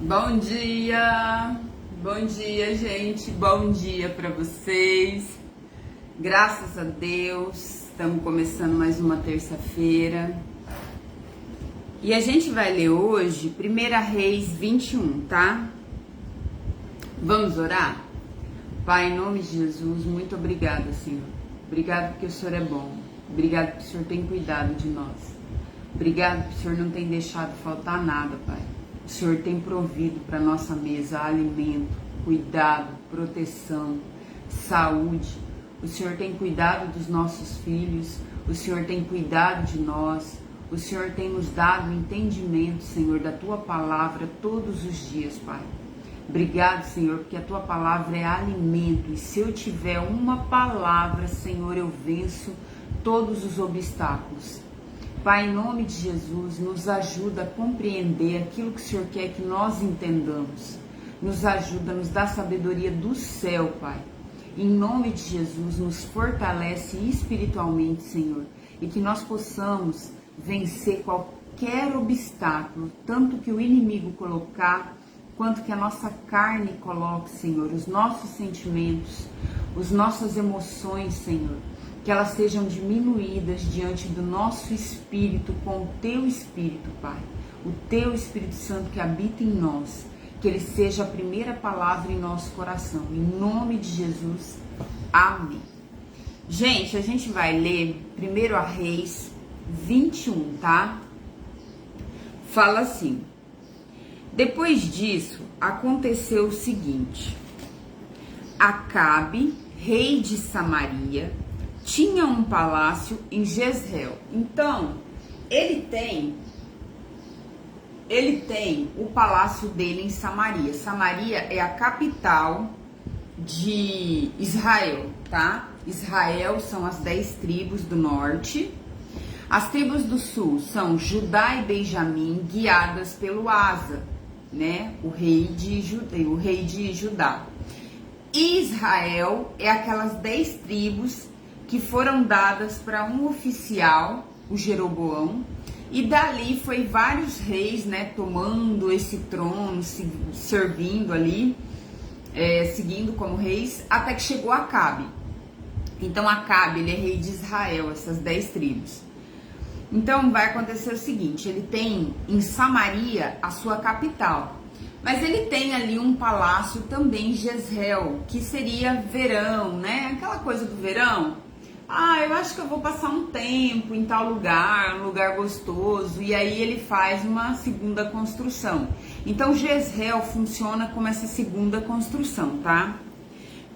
Bom dia, gente, bom dia para vocês. Graças a Deus, estamos começando mais uma terça-feira. E a gente vai ler hoje 1 Reis 21, tá? Vamos orar? Pai, em nome de Jesus, muito obrigada, Senhor. Obrigado porque o Senhor é bom. Obrigado porque o Senhor tem cuidado de nós. Obrigado porque o Senhor não tem deixado faltar nada, Pai. O Senhor tem provido para nossa mesa alimento, cuidado, proteção, saúde. O Senhor tem cuidado dos nossos filhos. O Senhor tem cuidado de nós. O Senhor tem nos dado entendimento, Senhor, da Tua palavra todos os dias, Pai. Obrigado, Senhor, porque a Tua palavra é alimento. E se eu tiver uma palavra, Senhor, eu venço todos os obstáculos. Pai, em nome de Jesus, nos ajuda a compreender aquilo que o Senhor quer que nós entendamos. Nos ajuda, nos dá sabedoria do céu, Pai. Em nome de Jesus, nos fortalece espiritualmente, Senhor. E que nós possamos vencer qualquer obstáculo, tanto que o inimigo colocar, quanto que a nossa carne coloque, Senhor. Os nossos sentimentos, as nossas emoções, Senhor. Que elas sejam diminuídas diante do nosso espírito com o Teu Espírito, Pai. O Teu Espírito Santo que habita em nós. Que ele seja a primeira palavra em nosso coração. Em nome de Jesus. Amém. Gente, a gente vai ler 1 Reis 21, tá? Fala assim. Depois disso, aconteceu o seguinte. Acabe, rei de Samaria, tinha um palácio em Jezreel. Então, ele tem o palácio dele em Samaria. Samaria é a capital de Israel, tá? Israel são as 10 tribos do norte. As tribos do sul são Judá e Benjamim, guiadas pelo Asa, né? O rei de Judá. E Israel é aquelas 10 tribos que foram dadas para um oficial, o Jeroboão, e dali foi vários reis, né, tomando esse trono, servindo ali, seguindo como reis, até que chegou Acabe. Então Acabe, ele é rei de Israel, essas 10 tribos. Então vai acontecer o seguinte, ele tem em Samaria a sua capital, mas ele tem ali um palácio também em Jezreel, que seria verão, né, aquela coisa do verão. Eu acho que eu vou passar um tempo em tal lugar, um lugar gostoso, e aí ele faz uma segunda construção. Então Jezreel funciona como essa segunda construção, tá?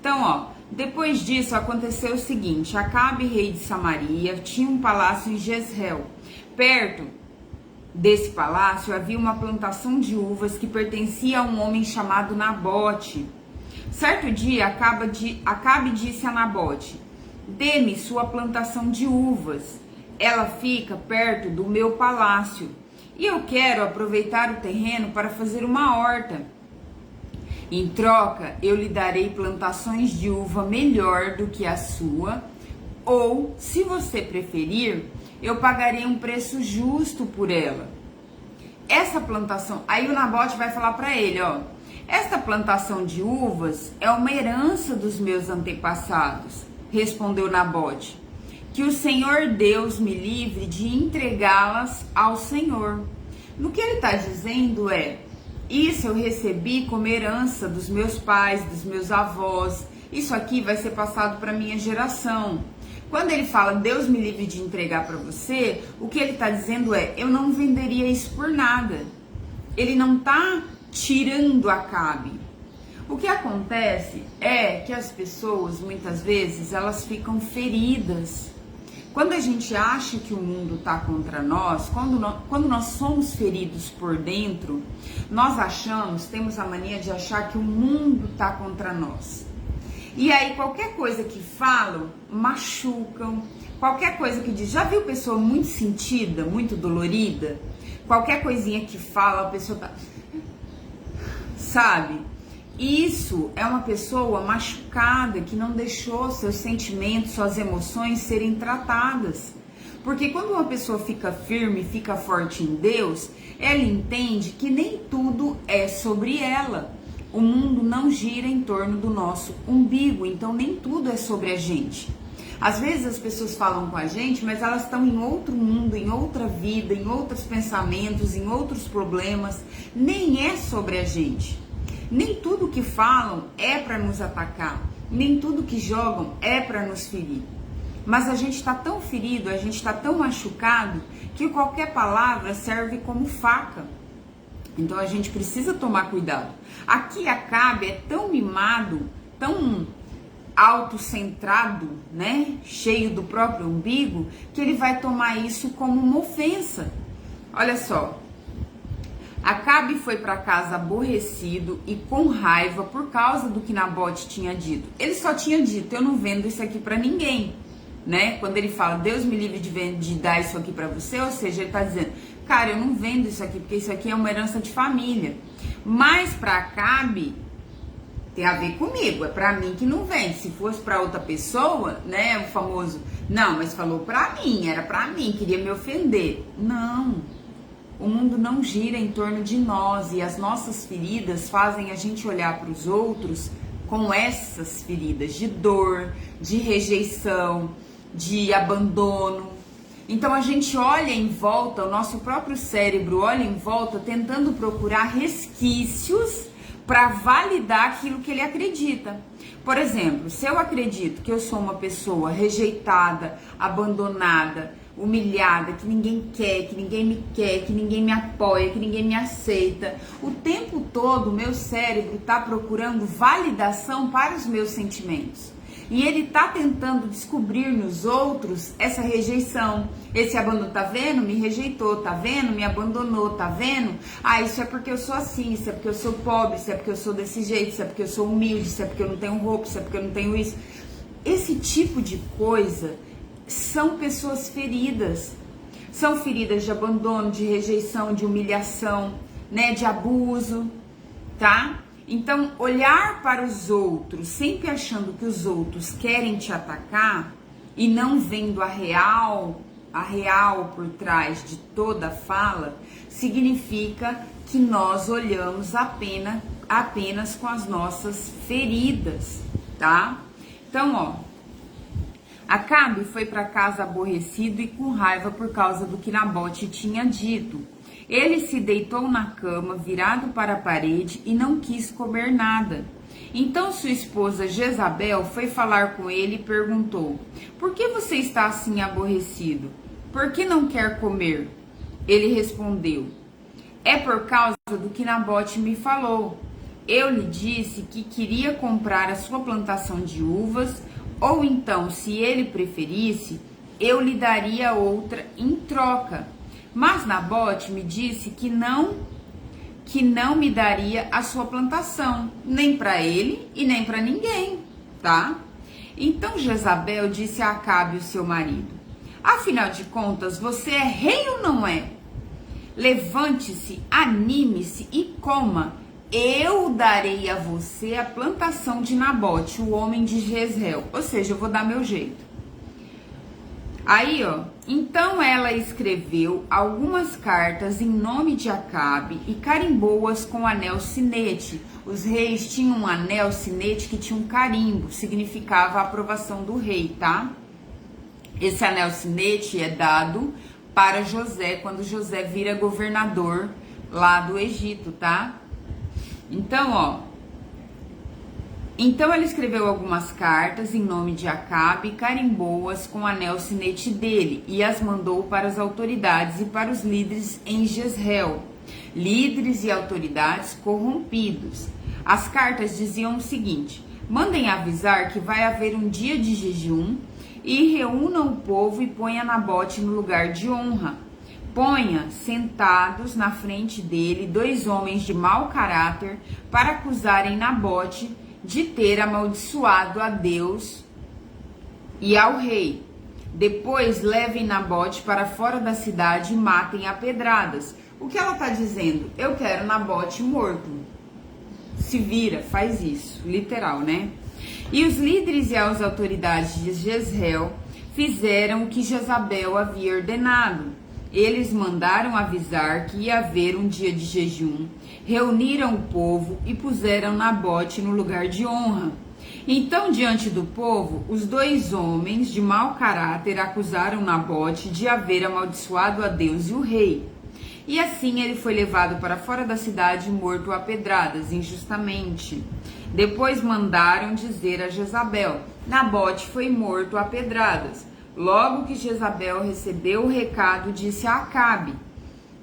Então, depois disso aconteceu o seguinte, Acabe, rei de Samaria, tinha um palácio em Jezreel. Perto desse palácio havia uma plantação de uvas que pertencia a um homem chamado Nabote. Certo dia, Acabe disse a Nabote: dê-me sua plantação de uvas, ela fica perto do meu palácio, e eu quero aproveitar o terreno para fazer uma horta. Em troca, eu lhe darei plantações de uva melhor do que a sua, ou, se você preferir, eu pagarei um preço justo por ela. Essa plantação, aí o Nabote vai falar para ele, esta plantação de uvas é uma herança dos meus antepassados. Respondeu Nabote, que o Senhor Deus me livre de entregá-las ao Senhor. No que ele está dizendo isso eu recebi como herança dos meus pais, dos meus avós, isso aqui vai ser passado para minha geração. Quando ele fala, Deus me livre de entregar para você, o que ele está dizendo eu não venderia isso por nada. Ele não está tirando Acabe. O que acontece é que as pessoas, muitas vezes, elas ficam feridas. Quando a gente acha que o mundo está contra nós, quando nós somos feridos por dentro, nós temos a mania de achar que o mundo está contra nós. E aí qualquer coisa que falam, machucam, qualquer coisa que diz, já viu pessoa muito sentida, muito dolorida? Qualquer coisinha que fala, a pessoa tá... Sabe? Isso é uma pessoa machucada que não deixou seus sentimentos, suas emoções serem tratadas. Porque quando uma pessoa fica firme, fica forte em Deus, ela entende que nem tudo é sobre ela. O mundo não gira em torno do nosso umbigo, então nem tudo é sobre a gente. Às vezes as pessoas falam com a gente, mas elas estão em outro mundo, em outra vida, em outros pensamentos, em outros problemas. Nem é sobre a gente. Nem tudo que falam é para nos atacar. Nem tudo que jogam é para nos ferir. Mas a gente está tão ferido, a gente está tão machucado, que qualquer palavra serve como faca. Então a gente precisa tomar cuidado. Aqui Acabe é tão mimado, tão autocentrado, né? Cheio do próprio umbigo, que ele vai tomar isso como uma ofensa. Olha só. Acabe foi para casa aborrecido e com raiva por causa do que Nabote tinha dito. Ele só tinha dito: eu não vendo isso aqui para ninguém, né? Quando ele fala: Deus me livre de dar isso aqui para você, ou seja, ele tá dizendo: cara, eu não vendo isso aqui porque isso aqui é uma herança de família. Mas para Acabe tem a ver comigo, é para mim que não vende. Se fosse para outra pessoa, né, o famoso: não, mas falou para mim, era para mim, queria me ofender. Não. O mundo não gira em torno de nós e as nossas feridas fazem a gente olhar para os outros com essas feridas de dor, de rejeição, de abandono. Então a gente olha em volta, o nosso próprio cérebro olha em volta tentando procurar resquícios para validar aquilo que ele acredita. Por exemplo, se eu acredito que eu sou uma pessoa rejeitada, abandonada, humilhada, que ninguém quer, que ninguém me quer, que ninguém me apoia, que ninguém me aceita, o tempo todo o meu cérebro está procurando validação para os meus sentimentos. E ele está tentando descobrir nos outros essa rejeição, esse abandono. Tá vendo? Me rejeitou, tá vendo? Me abandonou, tá vendo? Ah, isso é porque eu sou assim, isso é porque eu sou pobre, isso é porque eu sou desse jeito, isso é porque eu sou humilde, isso é porque eu não tenho roupa, isso é porque eu não tenho isso. Esse tipo de coisa são pessoas feridas. São feridas de abandono, de rejeição, de humilhação, né, de abuso, tá? Então, olhar para os outros, sempre achando que os outros querem te atacar e não vendo a real por trás de toda a fala, significa que nós olhamos apenas com as nossas feridas, tá? Então, ó, Acabe foi para casa aborrecido e com raiva por causa do que Nabote tinha dito. Ele se deitou na cama, virado para a parede, e não quis comer nada. Então sua esposa Jezabel foi falar com ele e perguntou: por que você está assim aborrecido? Por que não quer comer? Ele respondeu: é por causa do que Nabote me falou. Eu lhe disse que queria comprar a sua plantação de uvas, ou então, se ele preferisse, eu lhe daria outra em troca. Mas Nabote me disse que não me daria a sua plantação, nem para ele e nem para ninguém, tá? Então Jezabel disse a Acabe, o seu marido: afinal de contas, você é rei ou não é? Levante-se, anime-se e coma. Eu darei a você a plantação de Nabote, o homem de Jezreel. Ou seja, eu vou dar meu jeito. Aí, ó. Então ela escreveu algumas cartas em nome de Acabe e carimbou-as com anel sinete. Os reis tinham um anel sinete que tinha um carimbo, significava a aprovação do rei, tá? Esse anel sinete é dado para José quando José vira governador lá do Egito, tá? Então, ó, então ela escreveu algumas cartas em nome de Acabe, carimbou-as com o anel sinete dele e as mandou para as autoridades e para os líderes em Jezreel, líderes e autoridades corrompidos. As cartas diziam o seguinte: mandem avisar que vai haver um dia de jejum e reúnam o povo e ponha Nabote no lugar de honra. Ponha sentados na frente dele 2 homens de mau caráter para acusarem Nabote de ter amaldiçoado a Deus e ao rei. Depois levem Nabote para fora da cidade e matem a pedradas. O que ela está dizendo? Eu quero Nabote morto. Se vira, faz isso. Literal, né? E os líderes e as autoridades de Jezreel fizeram o que Jezabel havia ordenado. Eles mandaram avisar que ia haver um dia de jejum, reuniram o povo e puseram Nabote no lugar de honra. Então, diante do povo, os 2 homens de mau caráter acusaram Nabote de haver amaldiçoado a Deus e o rei. E assim ele foi levado para fora da cidade, morto a pedradas, injustamente. Depois mandaram dizer a Jezabel: Nabote foi morto a pedradas. Logo que Jezabel recebeu o recado, disse a Acabe: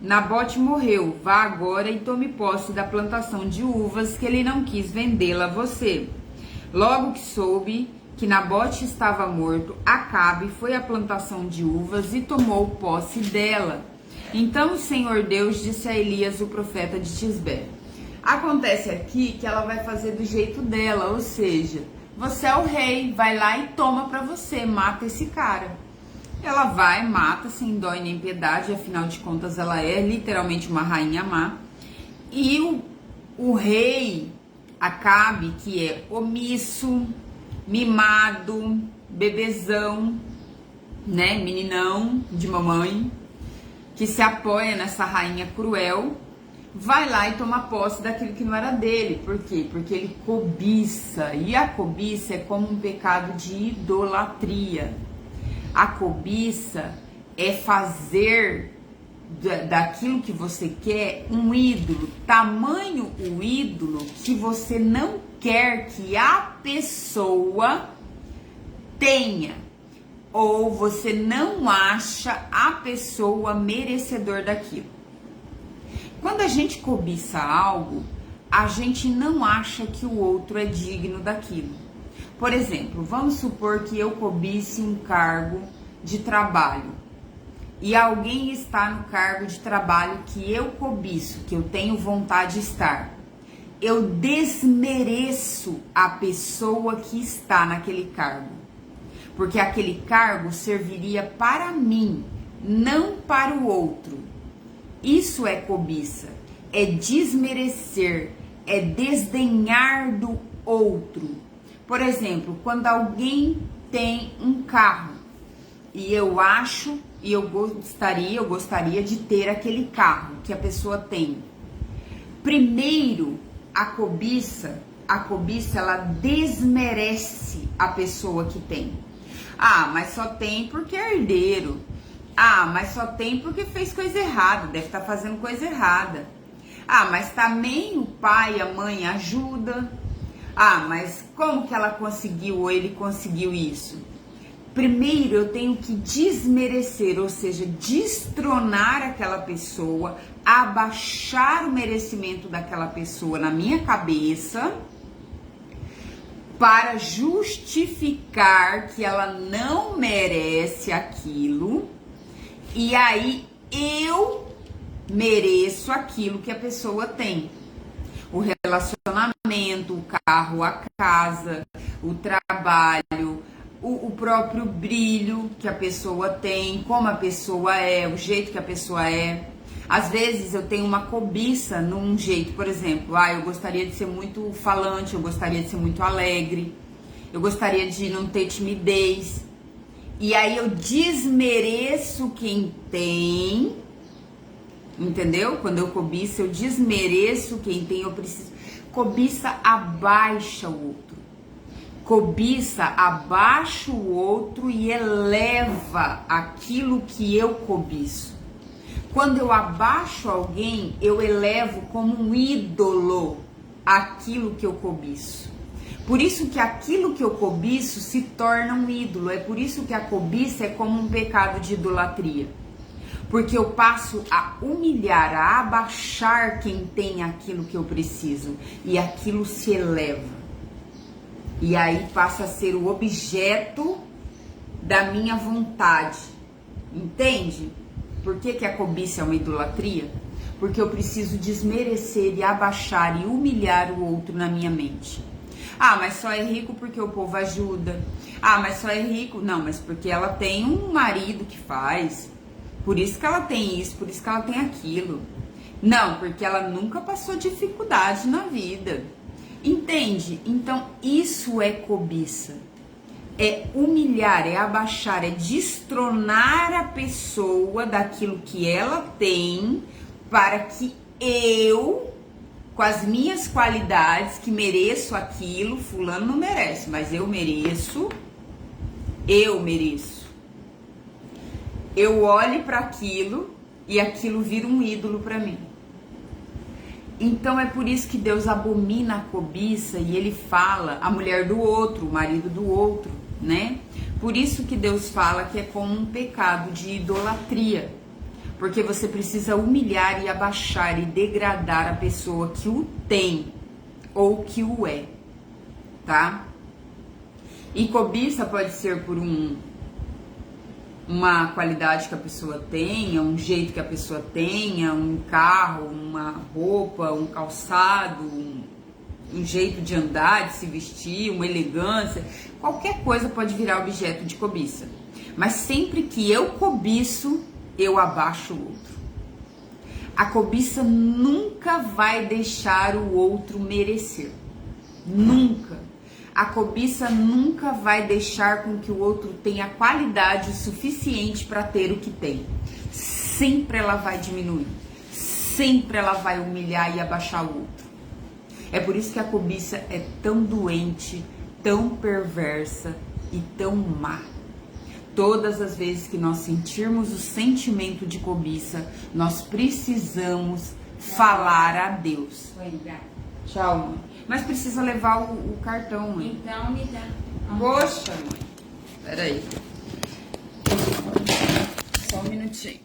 Nabote morreu, vá agora e tome posse da plantação de uvas que ele não quis vendê-la a você. Logo que soube que Nabote estava morto, Acabe foi à plantação de uvas e tomou posse dela. Então o Senhor Deus disse a Elias, o profeta de Tisbé: acontece aqui que ela vai fazer do jeito dela, ou seja, você é o rei, vai lá e toma pra você, mata esse cara. Ela vai, mata, sem dó e nem piedade, afinal de contas ela é literalmente uma rainha má. E o rei Acabe, que é omisso, mimado, bebezão, né, meninão de mamãe, que se apoia nessa rainha cruel, vai lá e toma posse daquilo que não era dele. Por quê? Porque ele cobiça. E a cobiça é como um pecado de idolatria. A cobiça é fazer daquilo que você quer um ídolo. Tamanho o ídolo que você não quer que a pessoa tenha. Ou você não acha a pessoa merecedor daquilo. Quando a gente cobiça algo, a gente não acha que o outro é digno daquilo. Por exemplo, vamos supor que eu cobice um cargo de trabalho e alguém está no cargo de trabalho que eu cobiço, que eu tenho vontade de estar. Eu desmereço a pessoa que está naquele cargo, porque aquele cargo serviria para mim, não para o outro. Isso é cobiça, é desmerecer, é desdenhar do outro. Por exemplo, quando alguém tem um carro e eu acho e eu gostaria de ter aquele carro que a pessoa tem. Primeiro, a cobiça ela desmerece a pessoa que tem. Ah, mas só tem porque é herdeiro. Ah, mas só tem porque fez coisa errada, deve estar fazendo coisa errada. Ah, mas também o pai e a mãe ajudam. Ah, mas como que ela conseguiu ou ele conseguiu isso? Primeiro eu tenho que desmerecer, ou seja, destronar aquela pessoa, abaixar o merecimento daquela pessoa na minha cabeça, para justificar que ela não merece aquilo. E aí eu mereço aquilo que a pessoa tem. O relacionamento, o carro, a casa, o trabalho, o próprio brilho que a pessoa tem, como a pessoa é, o jeito que a pessoa é. Às vezes eu tenho uma cobiça num jeito, por exemplo, eu gostaria de ser muito falante, eu gostaria de ser muito alegre, eu gostaria de não ter timidez. E aí eu desmereço quem tem, entendeu? Quando eu cobiço, eu desmereço quem tem, eu preciso. Cobiça abaixa o outro. Cobiça abaixa o outro e eleva aquilo que eu cobiço. Quando eu abaixo alguém, eu elevo como um ídolo aquilo que eu cobiço. Por isso que aquilo que eu cobiço se torna um ídolo. É por isso que a cobiça é como um pecado de idolatria. Porque eu passo a humilhar, a abaixar quem tem aquilo que eu preciso. E aquilo se eleva. E aí passa a ser o objeto da minha vontade. Entende? Por que a cobiça é uma idolatria? Porque eu preciso desmerecer e abaixar e humilhar o outro na minha mente. Ah, mas só é rico porque o povo ajuda. Ah, mas só é rico... Não, mas porque ela tem um marido que faz. Por isso que ela tem isso, por isso que ela tem aquilo. Não, porque ela nunca passou dificuldade na vida. Entende? Então, isso é cobiça. é humilhar, é abaixar, é destronar a pessoa daquilo que ela tem, para que eu, com as minhas qualidades, que mereço aquilo, fulano não merece, mas eu mereço. Eu olho para aquilo e aquilo vira um ídolo para mim. Então é por isso que Deus abomina a cobiça e ele fala a mulher do outro, o marido do outro, né? Por isso que Deus fala que é como um pecado de idolatria. Porque você precisa humilhar e abaixar e degradar a pessoa que o tem ou que o é, tá? E cobiça pode ser por uma qualidade que a pessoa tenha, um jeito que a pessoa tenha, um carro, uma roupa, um calçado, um jeito de andar, de se vestir, uma elegância. Qualquer coisa pode virar objeto de cobiça. Mas sempre que eu cobiço, eu abaixo o outro. A cobiça nunca vai deixar o outro merecer. Nunca. A cobiça nunca vai deixar com que o outro tenha qualidade suficiente para ter o que tem. Sempre ela vai diminuir. Sempre ela vai humilhar e abaixar o outro. É por isso que a cobiça é tão doente, tão perversa e tão má. Todas as vezes que nós sentirmos o sentimento de cobiça, nós precisamos falar a Deus. Tchau, mãe. Mas precisa levar o cartão, mãe. Então me dá. Poxa, mãe. Peraí. Só um minutinho.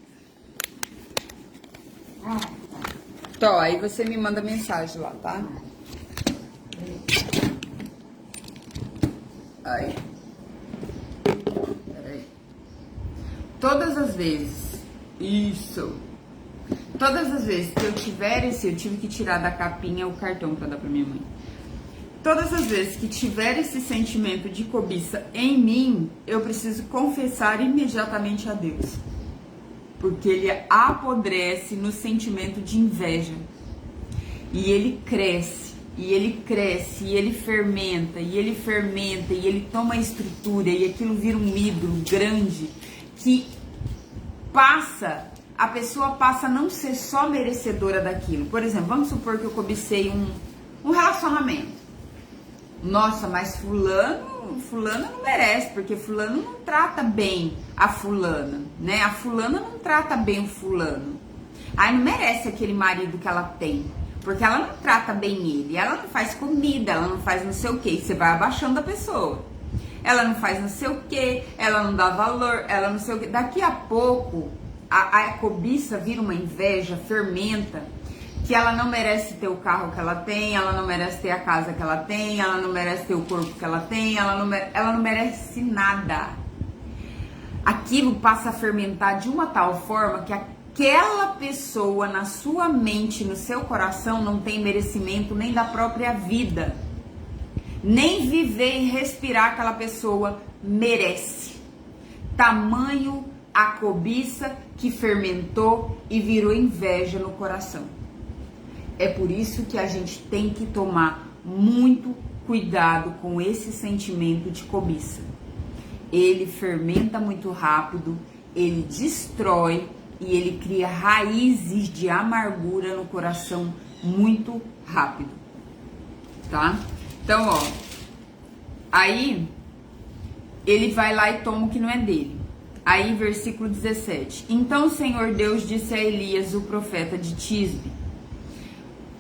Tó, aí você me manda mensagem lá, tá? Aí. Peraí. Todas as vezes. Isso. Todas as vezes que eu tiver eu tive que tirar da capinha o cartão pra dar pra minha mãe. Todas as vezes que tiver esse sentimento de cobiça em mim, eu preciso confessar imediatamente a Deus. Porque ele apodrece no sentimento de inveja. E ele cresce, e ele cresce, e ele fermenta, e ele fermenta, e ele toma a estrutura, e aquilo vira um ídolo grande que a pessoa passa a não ser só merecedora daquilo. Por exemplo, vamos supor que eu cobicei um relacionamento. Nossa, mas fulana não merece, porque fulano não trata bem a fulana, né? A fulana não trata bem o fulano. Aí não merece aquele marido que ela tem, porque ela não trata bem ele. Ela não faz comida, ela não faz não sei o que. Você vai abaixando a pessoa. Ela não faz não sei o que, ela não dá valor, ela não sei o que. Daqui a pouco a cobiça vira uma inveja, fermenta, que ela não merece ter o carro que ela tem, ela não merece ter a casa que ela tem, ela não merece ter o corpo que ela tem, ela não merece nada. Aquilo passa a fermentar de uma tal forma que aquela pessoa na sua mente, no seu coração, não tem merecimento nem da própria vida. Nem viver e respirar aquela pessoa merece. Tamanho a cobiça que fermentou e virou inveja no coração. É por isso que a gente tem que tomar muito cuidado com esse sentimento de cobiça. Ele fermenta muito rápido, ele destrói e ele cria raízes de amargura no coração muito rápido, tá? Então, ó, aí ele vai lá e toma o que não é dele. Aí, versículo 17. Então o Senhor Deus disse a Elias, o profeta de Tisbe: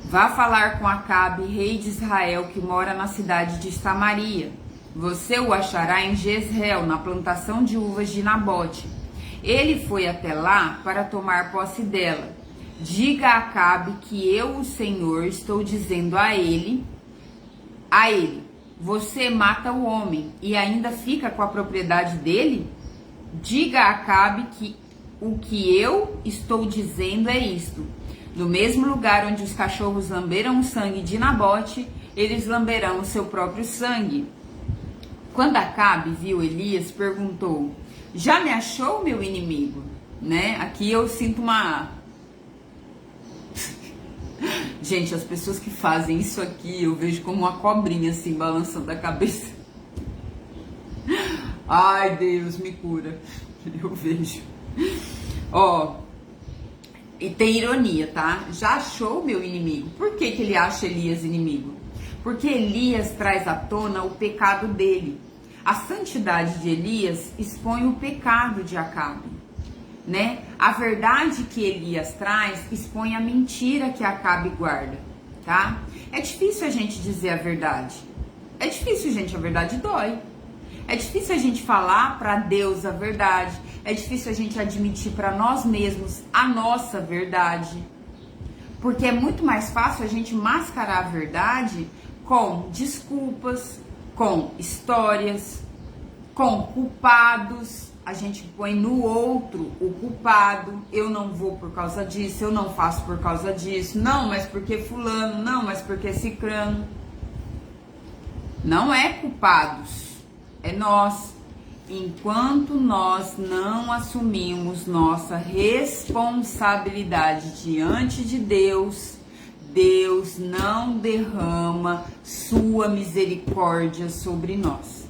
vá falar com Acabe, rei de Israel, que mora na cidade de Samaria. Você o achará em Jezreel, na plantação de uvas de Nabote. Ele foi até lá para tomar posse dela. Diga a Acabe que eu, o Senhor, estou dizendo a ele, você mata o homem e ainda fica com a propriedade dele? Diga a Acabe que o que eu estou dizendo é isto: no mesmo lugar onde os cachorros lamberam o sangue de Nabote, eles lamberão o seu próprio sangue. Quando Acabe viu Elias, perguntou: já me achou, meu inimigo? Né? Aqui eu sinto uma... Gente, as pessoas que fazem isso aqui, eu vejo como uma cobrinha assim, balançando a cabeça. Ai, Deus, me cura. Eu vejo. Ó, e tem ironia, tá? Já achou meu inimigo. Por que que ele acha Elias inimigo? Porque Elias traz à tona o pecado dele. A santidade de Elias expõe o pecado de Acabe, né? A verdade que Elias traz expõe a mentira que Acabe guarda, tá? É difícil a gente dizer a verdade. É difícil, gente, a verdade dói. É difícil a gente falar para Deus a verdade. É difícil a gente admitir para nós mesmos a nossa verdade. Porque é muito mais fácil a gente mascarar a verdade com desculpas, com histórias, com culpados. A gente põe no outro o culpado. Eu não vou por causa disso, eu não faço por causa disso. Não, mas porque fulano, não, mas porque cicrano. Não é culpados, é nós. Enquanto nós não assumimos nossa responsabilidade diante de Deus, Deus não derrama sua misericórdia sobre nós.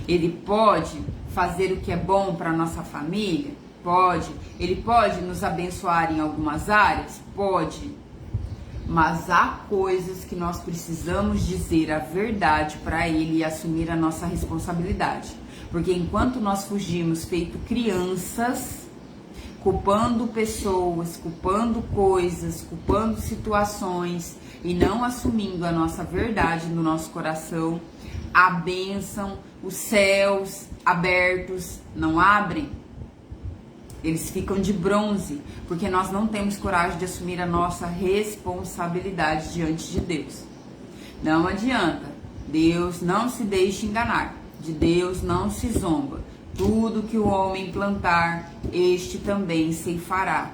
Ele pode fazer o que é bom para nossa família? Pode. Ele pode nos abençoar em algumas áreas? Pode. Mas há coisas que nós precisamos dizer a verdade para ele e assumir a nossa responsabilidade. Porque enquanto nós fugimos feito crianças, culpando pessoas, culpando coisas, culpando situações e não assumindo a nossa verdade no nosso coração, a bênção, os céus abertos não abrem. Eles ficam de bronze, porque nós não temos coragem de assumir a nossa responsabilidade diante de Deus. Não adianta. Deus não se deixe enganar. De Deus não se zomba. Tudo que o homem plantar, este também ceifará.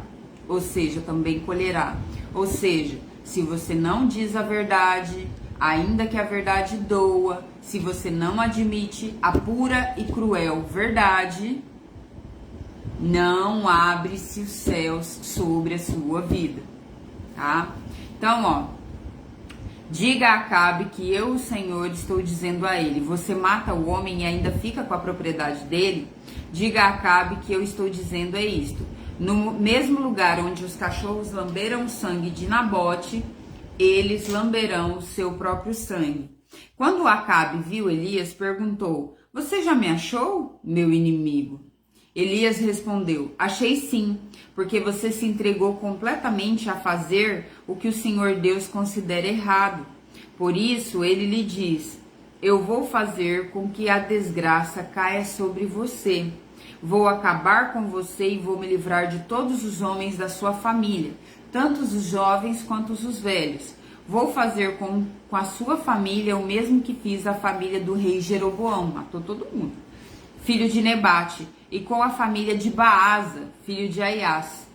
Ou seja, também colherá. Ou seja, se você não diz a verdade, ainda que a verdade doa, se você não admite a pura e cruel verdade, não abre-se os céus sobre a sua vida, tá? Então, ó, diga a Acabe que eu, o Senhor, estou dizendo a ele, você mata o homem e ainda fica com a propriedade dele? Diga a Acabe que eu estou dizendo é isto, no mesmo lugar onde os cachorros lamberam o sangue de Nabote, eles lamberão o seu próprio sangue. Quando Acabe viu Elias, perguntou, você já me achou, meu inimigo? Elias respondeu, achei sim, porque você se entregou completamente a fazer o que o Senhor Deus considera errado. Por isso ele lhe diz, eu vou fazer com que a desgraça caia sobre você. Vou acabar com você e vou me livrar de todos os homens da sua família, tanto os jovens quanto os velhos. Vou fazer com a sua família o mesmo que fiz à família do rei Jeroboão, matou todo mundo, filho de Nebate, e com a família de Baasa, filho de Aias.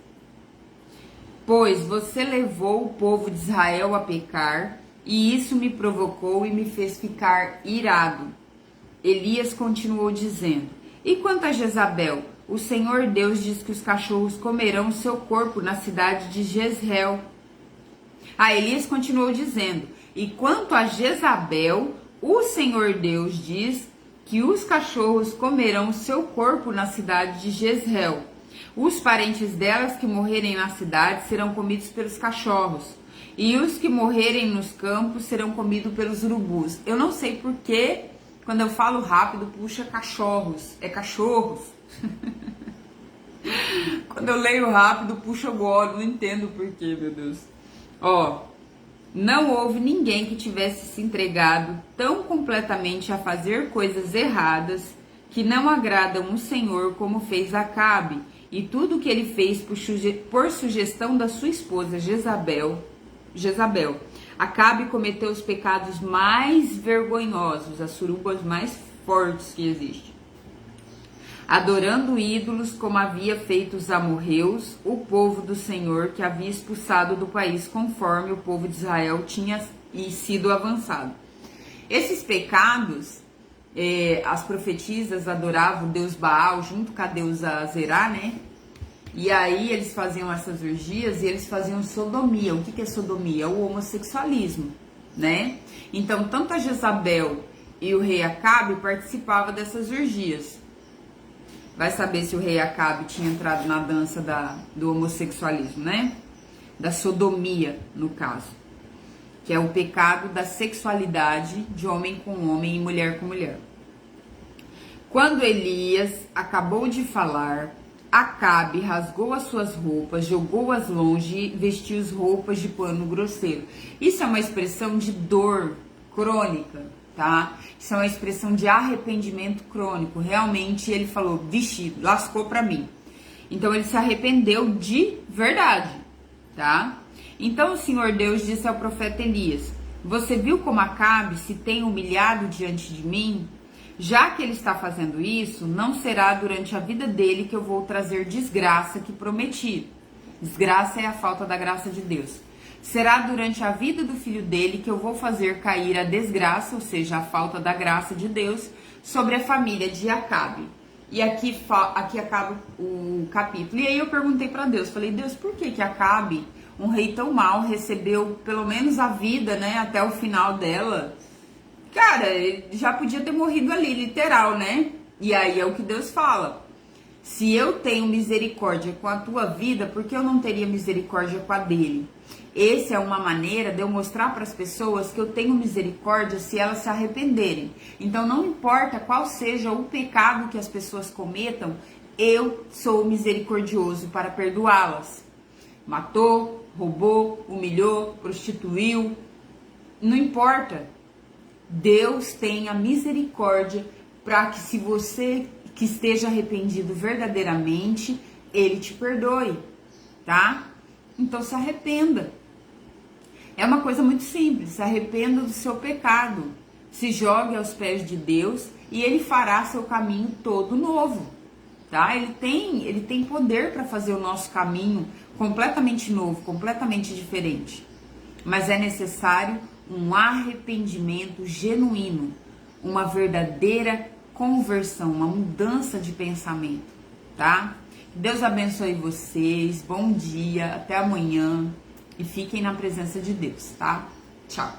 Pois você levou o povo de Israel a pecar, e isso me provocou e me fez ficar irado. Elias continuou dizendo, e quanto a Jezabel, o Senhor Deus diz que os cachorros comerão seu corpo na cidade de Jezreel. Elias continuou dizendo, e quanto a Jezabel, o Senhor Deus diz que os cachorros comerão seu corpo na cidade de Jezreel. Os parentes delas que morrerem na cidade serão comidos pelos cachorros, e os que morrerem nos campos serão comidos pelos urubus. Eu não sei por que, quando eu falo rápido, puxa cachorros. É cachorros. Quando eu leio rápido, puxa agora. Não entendo por que, meu Deus. Ó, não houve ninguém que tivesse se entregado tão completamente a fazer coisas erradas que não agradam o Senhor como fez Acabe, e tudo que ele fez por sugestão da sua esposa Jezabel. Acabe cometeu os pecados mais vergonhosos, as surubas mais fortes que existem. Adorando ídolos como havia feito os amorreus, o povo do Senhor que havia expulsado do país conforme o povo de Israel tinha sido avançado. Esses pecados, as profetisas adoravam o deus Baal junto com a deusa Zerá, né? E aí eles faziam essas orgias e eles faziam sodomia. O que é sodomia? É o homossexualismo, né? Então, tanto a Jezabel e o rei Acabe participava dessas orgias. Vai saber se o rei Acabe tinha entrado na dança do homossexualismo, né? Da sodomia, no caso. Que é o pecado da sexualidade de homem com homem e mulher com mulher. Quando Elias acabou de falar, Acabe rasgou as suas roupas, jogou-as longe e vestiu as roupas de pano grosseiro. Isso é uma expressão de dor crônica, tá? Isso é uma expressão de arrependimento crônico. Realmente ele falou, vixe, lascou pra mim. Então ele se arrependeu de verdade, tá? Então o Senhor Deus disse ao profeta Elias, você viu como Acabe se tem humilhado diante de mim? Já que ele está fazendo isso, não será durante a vida dele que eu vou trazer desgraça que prometi. Desgraça é a falta da graça de Deus. Será durante a vida do filho dele que eu vou fazer cair a desgraça, ou seja, a falta da graça de Deus, sobre a família de Acabe. E aqui acaba o capítulo. E aí eu perguntei para Deus, falei, Deus, por que Acabe, um rei tão mau, recebeu pelo menos a vida, né, até o final dela? Cara, ele já podia ter morrido ali, literal, né? E aí é o que Deus fala. Se eu tenho misericórdia com a tua vida, por que eu não teria misericórdia com a dele? Essa é uma maneira de eu mostrar para as pessoas que eu tenho misericórdia se elas se arrependerem. Então não importa qual seja o pecado que as pessoas cometam, eu sou misericordioso para perdoá-las. Matou, roubou, humilhou, prostituiu, não importa. Deus tenha misericórdia para que se você que esteja arrependido verdadeiramente, Ele te perdoe, tá? Então se arrependa. É uma coisa muito simples, se arrependa do seu pecado, se jogue aos pés de Deus e Ele fará seu caminho todo novo, tá? Ele tem poder para fazer o nosso caminho completamente novo, completamente diferente. Mas é necessário um arrependimento genuíno, uma verdadeira conversão, uma mudança de pensamento, tá? Deus abençoe vocês, bom dia, até amanhã e fiquem na presença de Deus, tá? Tchau!